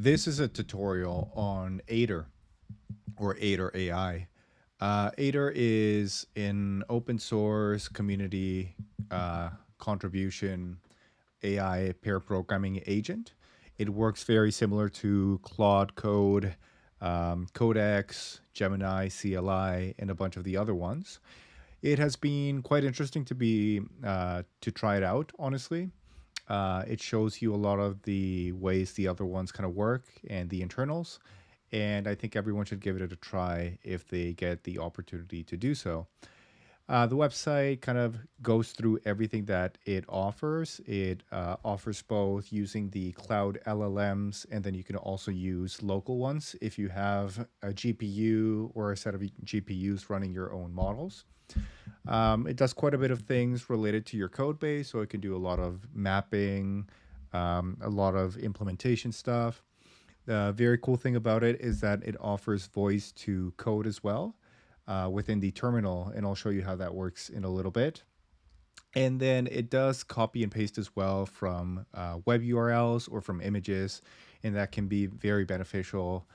This is a tutorial on Aider or Aider AI. Aider is an open source community contribution AI pair programming agent. It works very similar to Claude Code, Codex, Gemini, CLI, and a bunch of the other ones. It has been quite interesting to try it out, honestly. It shows you a lot of the ways the other ones kind of work and the internals. And I think everyone should give it a try if they get the opportunity to do so. The website kind of goes through everything that it offers. It offers both using the cloud LLMs, and then you can also use local ones if you have a GPU or a set of GPUs running your own models. It does quite a bit of things related to your code base, so it can do a lot of mapping, a lot of implementation stuff. The very cool thing about it is that it offers voice to code as well within the terminal, and I'll show you how that works in a little bit. And then it does copy and paste as well from web URLs or from images, and that can be very beneficial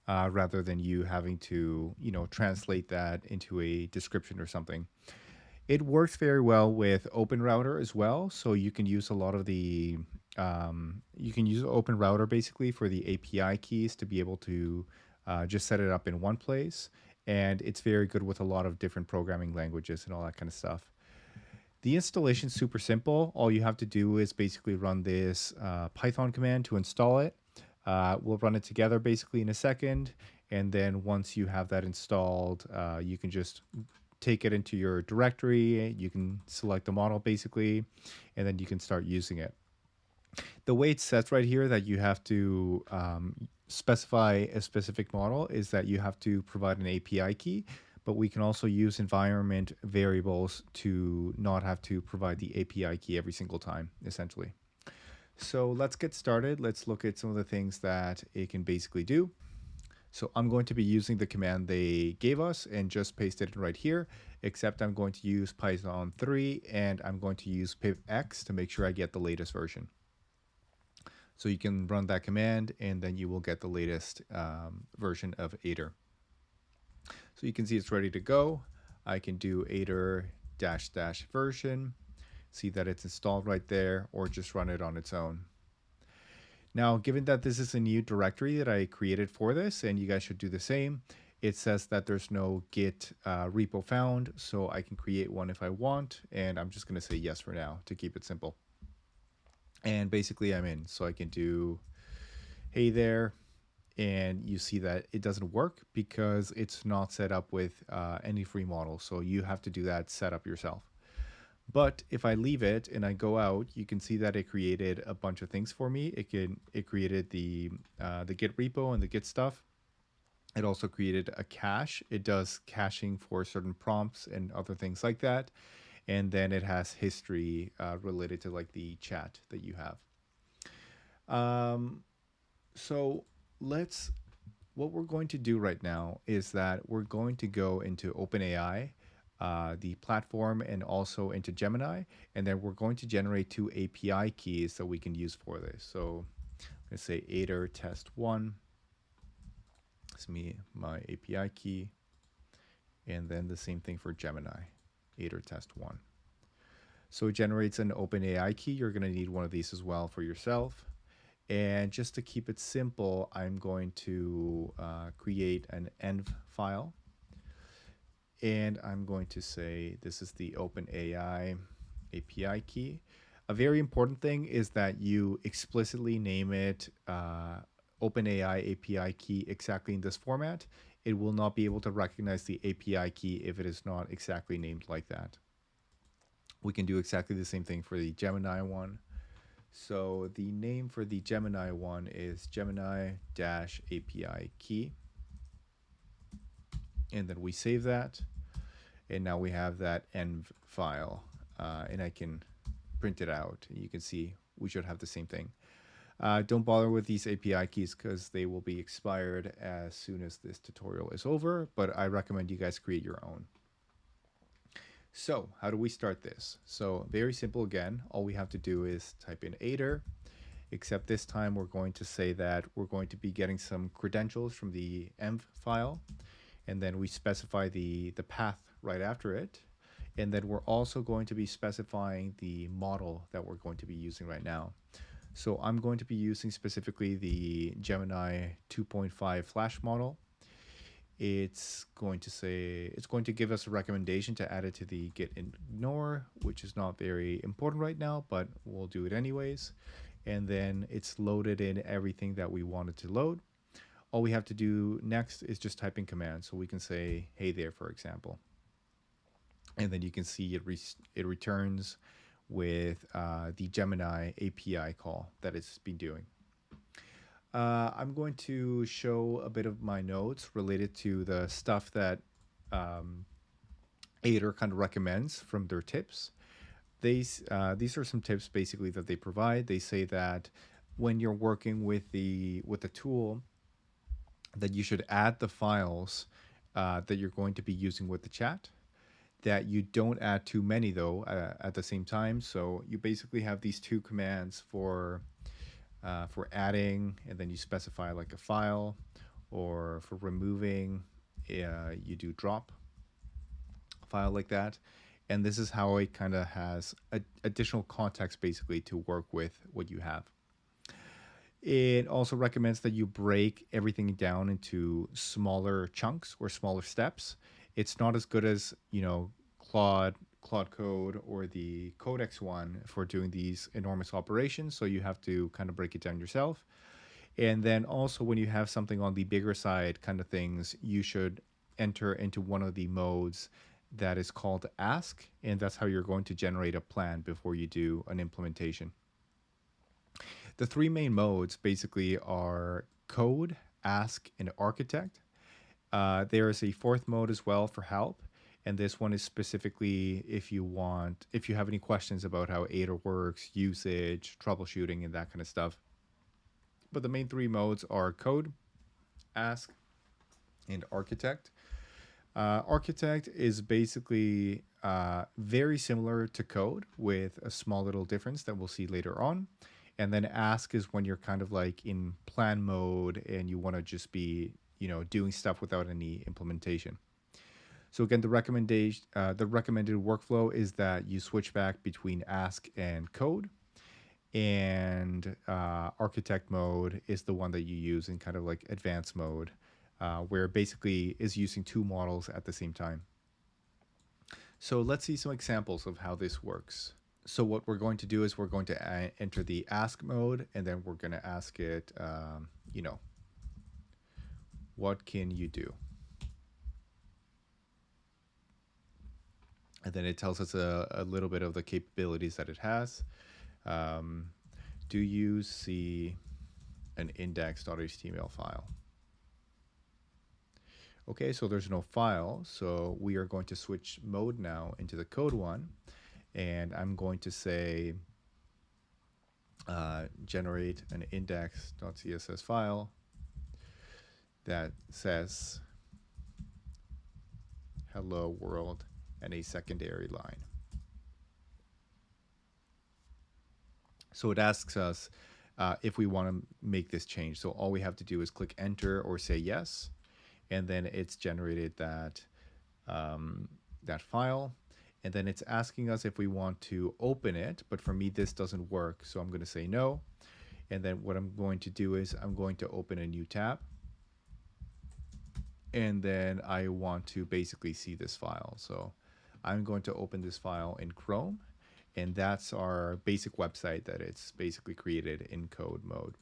rather than you having to, translate that into a description or something. It works very well with Open Router as well, so you can use a lot of the you can use Open Router basically for the API keys to be able to just set it up in one place, and it's very good with a lot of different programming languages and all that kind of stuff. The installation is super simple. All you have to do is basically run this Python command to install it. We'll run it together basically in a second, and then once you have that installed, you can just take it into your directory. You can select the model basically, and then you can start using it. The way it says right here that you have to specify a specific model is that you have to provide an API key, but we can also use environment variables to not have to provide the API key every single time, essentially. So let's get started. Let's look at some of the things that it can basically do. So I'm going to be using the command they gave us and just paste it right here, except I'm going to use Python 3 and I'm going to use pipx to make sure I get the latest version. So you can run that command and then you will get the latest version of Aider. So you can see it's ready to go. I can do Aider -- version, see that it's installed right there, or just run it on its own. Now, given that this is a new directory that I created for this, and you guys should do the same, it says that there's no Git repo found, so I can create one if I want, and I'm just going to say yes for now to keep it simple. And basically I'm in, so I can do hey there, and you see that it doesn't work because it's not set up with any free model, so you have to do that setup yourself. But if I leave it and I go out, you can see that it created a bunch of things for me. It created the Git repo and the Git stuff. It also created a cache. It does caching for certain prompts and other things like that. And then it has history related to like the chat that you have. So what we're going to do right now is that we're going to go into OpenAI, the platform, and also into Gemini, and then we're going to generate two API keys that we can use for this. So I'm going to say Aider test 1. It's my API key, and then the same thing for Gemini, Aider test 1. So it generates an OpenAI key. You're going to need one of these as well for yourself. And just to keep it simple, I'm going to create an env file. And I'm going to say this is the OpenAI API key. A very important thing is that you explicitly name it OpenAI API key exactly in this format. It will not be able to recognize the API key if it is not exactly named like that. We can do exactly the same thing for the Gemini one. So the name for the Gemini one is Gemini-API key. And then we save that. And now we have that env file. And I can print it out. You can see we should have the same thing. Don't bother with these API keys because they will be expired as soon as this tutorial is over. But I recommend you guys create your own. So how do we start this? So very simple again. All we have to do is type in Aider, except this time we're going to say that we're going to be getting some credentials from the env file, and then we specify the path right after it. And then we're also going to be specifying the model that we're going to be using right now. So I'm going to be using specifically the Gemini 2.5 Flash model. It's going to give us a recommendation to add it to the git ignore, which is not very important right now, but we'll do it anyways. And then it's loaded in everything that we wanted to load. All we have to do next is just type in commands. So we can say, hey there, for example. And then you can see it returns with the Gemini API call that it's been doing. I'm going to show a bit of my notes related to the stuff that Aider kind of recommends from their tips. These are some tips basically that they provide. They say that when you're working with the tool, that you should add the files that you're going to be using with the chat. That you don't add too many though at the same time. So you basically have these two commands for adding, and then you specify like a file, or for removing, you do drop file like that. And this is how it kind of has additional context basically to work with what you have. It also recommends that you break everything down into smaller chunks or smaller steps. It's not as good as, Claude Code or the Codex one for doing these enormous operations. So you have to kind of break it down yourself. And then also when you have something on the bigger side kind of things, you should enter into one of the modes that is called ask. And that's how you're going to generate a plan before you do an implementation. The three main modes basically are code, ask, and architect. There is a fourth mode as well for help. And this one is specifically if you have any questions about how Aider works, usage, troubleshooting, and that kind of stuff. But the main three modes are code, ask, and architect. Architect is basically very similar to code with a small little difference that we'll see later on. And then ask is when you're kind of like in plan mode and you want to just be, doing stuff without any implementation. So again, the recommended workflow is that you switch back between ask and code, and architect mode is the one that you use in kind of like advanced mode, where it basically is using two models at the same time. So let's see some examples of how this works. So what we're going to do is we're going to enter the ask mode, and then we're going to ask it, what can you do? And then it tells us a little bit of the capabilities that it has. Do you see an index.html file? Okay, so there's no file, so we are going to switch mode now into the code one, and I'm going to say generate an index.css file that says hello world and a secondary line. So it asks us if we want to make this change. So all we have to do is click enter or say yes, and then it's generated that file. And then it's asking us if we want to open it, but for me this doesn't work, so I'm going to say no. And then what I'm going to do is I'm going to open a new tab, and then I want to basically see this file. So I'm going to open this file in Chrome, and that's our basic website that it's basically created in code mode.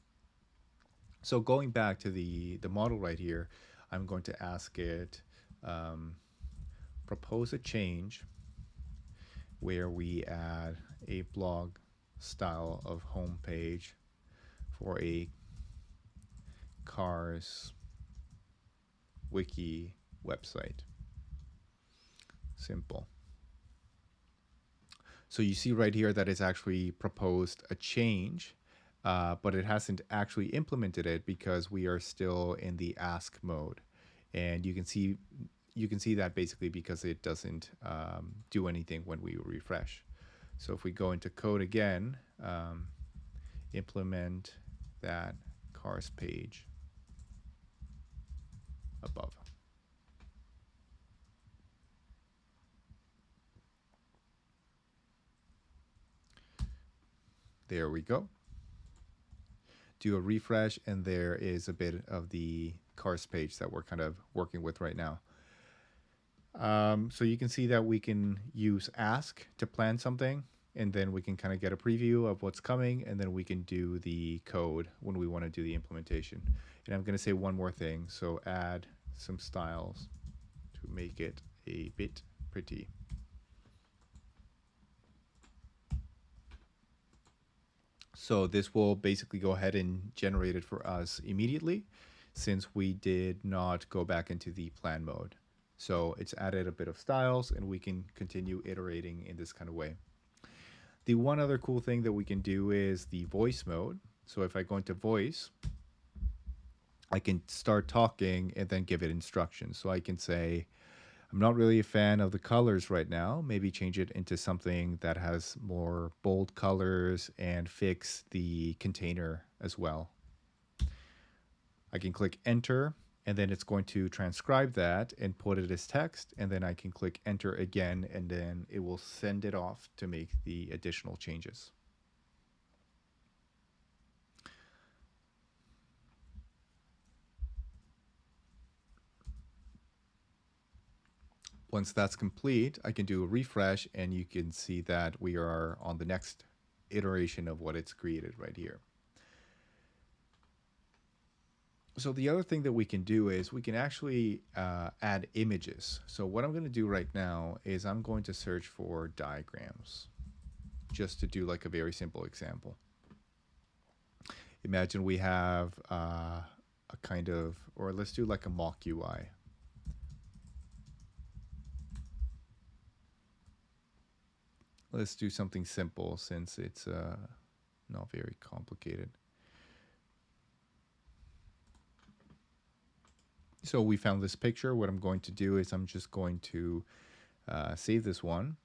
So going back to the model right here, I'm going to ask it, propose a change where we add a blog style of homepage for a cars wiki website. Simple. So you see right here that it's actually proposed a change, but it hasn't actually implemented it because we are still in the ask mode. And you can see that basically because it doesn't do anything when we refresh. So if we go into code again, implement that cars page above. There we go. Do a refresh, and there is a bit of the cars page that we're kind of working with right now. So you can see that we can use ask to plan something, and then we can kind of get a preview of what's coming, and then we can do the code when we want to do the implementation. And I'm going to say one more thing. So add some styles to make it a bit pretty. So this will basically go ahead and generate it for us immediately, since we did not go back into the plan mode. So it's added a bit of styles, and we can continue iterating in this kind of way. The one other cool thing that we can do is the voice mode. So if I go into voice, I can start talking and then give it instructions. So I can say, I'm not really a fan of the colors right now. Maybe change it into something that has more bold colors and fix the container as well. I can click enter, and then it's going to transcribe that and put it as text. And then I can click enter again, and then it will send it off to make the additional changes. Once that's complete, I can do a refresh, and you can see that we are on the next iteration of what it's created right here. So the other thing that we can do is we can actually add images. So what I'm going to do right now is I'm going to search for diagrams, just to do like a very simple example. Imagine we have a kind of, or let's do like a mock UI. Let's do something simple since it's not very complicated. So we found this picture. What I'm going to do is I'm just going to save this one.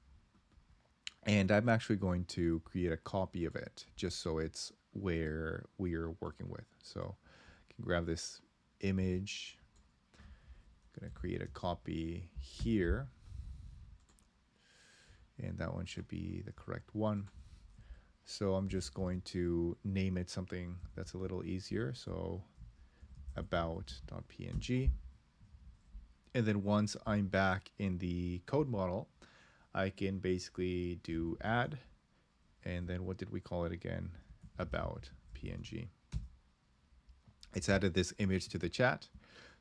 And I'm actually going to create a copy of it just so it's where we are working with. So I can grab this image. I'm going to create a copy here. And that one should be the correct one. So I'm just going to name it something that's a little easier. So about.png. And then once I'm back in the code model, I can basically do add, and then what did we call it again? About PNG. It's added this image to the chat.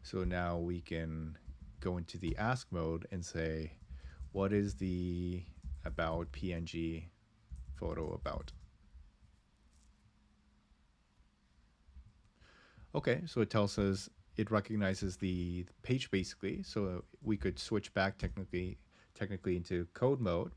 So now we can go into the ask mode and say, what is the about PNG photo about? Okay, so it tells us it recognizes the page basically. So we could switch back technically into code mode.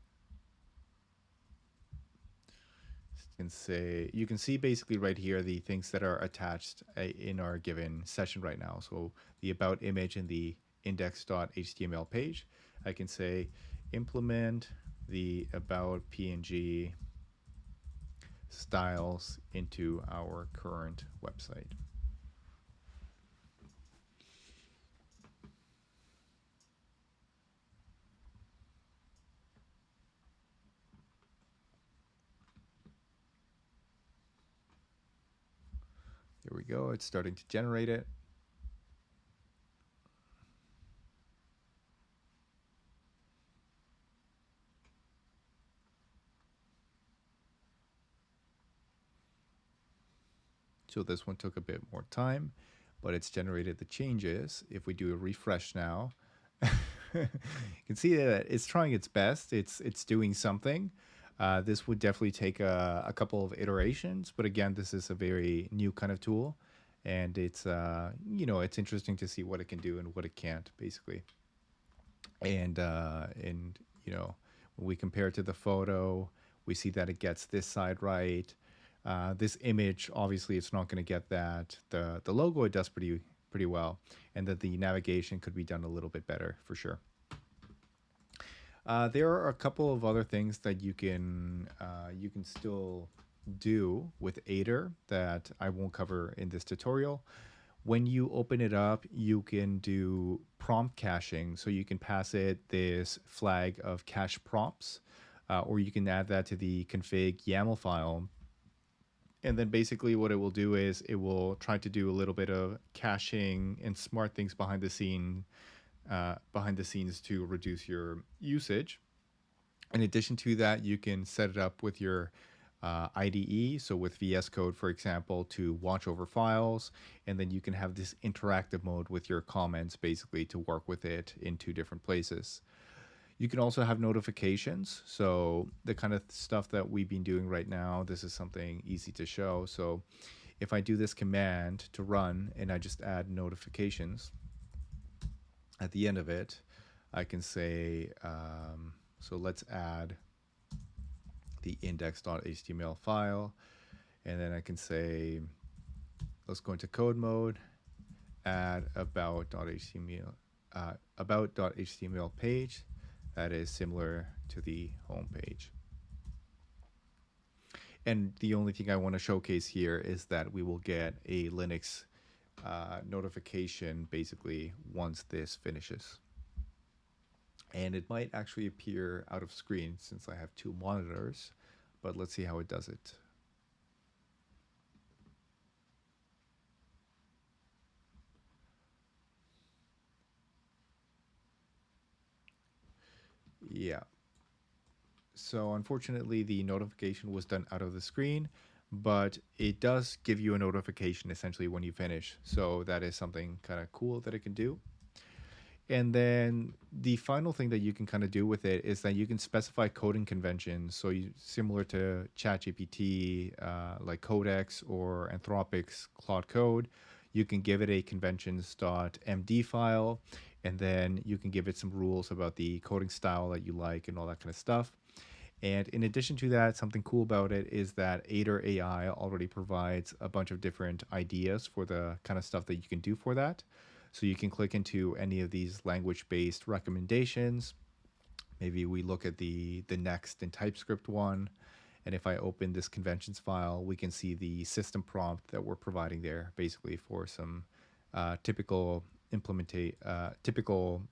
You can see basically right here the things that are attached in our given session right now. So the about image and the index.html page. I can say implement the about PNG styles into our current website. Here we go. It's starting to generate it. So this one took a bit more time, but it's generated the changes. If we do a refresh now, you can see that it's trying its best. It's doing something. This would definitely take a couple of iterations, but again, this is a very new kind of tool, and it's it's interesting to see what it can do and what it can't, basically. And when we compare it to the photo, we see that it gets this side right. This image, obviously, it's not going to get that. The logo it does pretty well, and that the navigation could be done a little bit better for sure. There are a couple of other things that you can still do with Aider that I won't cover in this tutorial. When you open it up, you can do prompt caching. So you can pass it this flag of cache prompts, or you can add that to the config YAML file. And then basically what it will do is it will try to do a little bit of caching and smart things behind the scenes to reduce your usage. In addition to that, you can set it up with your IDE, so with VS Code, for example, to watch over files, and then you can have this interactive mode with your comments, basically, to work with it in two different places. You can also have notifications, so the kind of stuff that we've been doing right now, this is something easy to show. So if I do this command to run and I just add notifications at the end of it, I can say, so let's add the index.html file, and then I can say, let's go into code mode, add about.html page that is similar to the home page. And the only thing I want to showcase here is that we will get a Linux notification basically once this finishes. And it might actually appear out of screen since I have two monitors, but let's see how it does it. Yeah. So unfortunately, the notification was done out of the screen, but it does give you a notification essentially when you finish. So that is something kind of cool that it can do. And then the final thing that you can kind of do with it is that you can specify coding conventions. So similar to ChatGPT, like Codex or Anthropic's Claude Code, you can give it a conventions.md file, and then you can give it some rules about the coding style that you like and all that kind of stuff. And in addition to that, something cool about it is that Aider AI already provides a bunch of different ideas for the kind of stuff that you can do for that. So you can click into any of these language-based recommendations. Maybe we look at the next in TypeScript one. And if I open this conventions file, we can see the system prompt that we're providing there, basically for some typical typical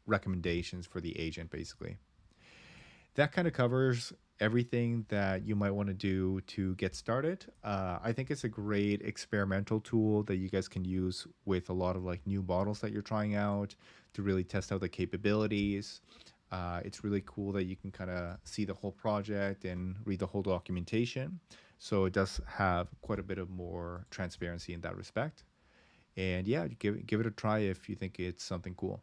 recommendations for the agent, basically. That kind of covers everything that you might want to do to get started. I think it's a great experimental tool that you guys can use with a lot of like new models that you're trying out to really test out the capabilities. It's really cool that you can kind of see the whole project and read the whole documentation. So it does have quite a bit of more transparency in that respect. And yeah, give it a try if you think it's something cool.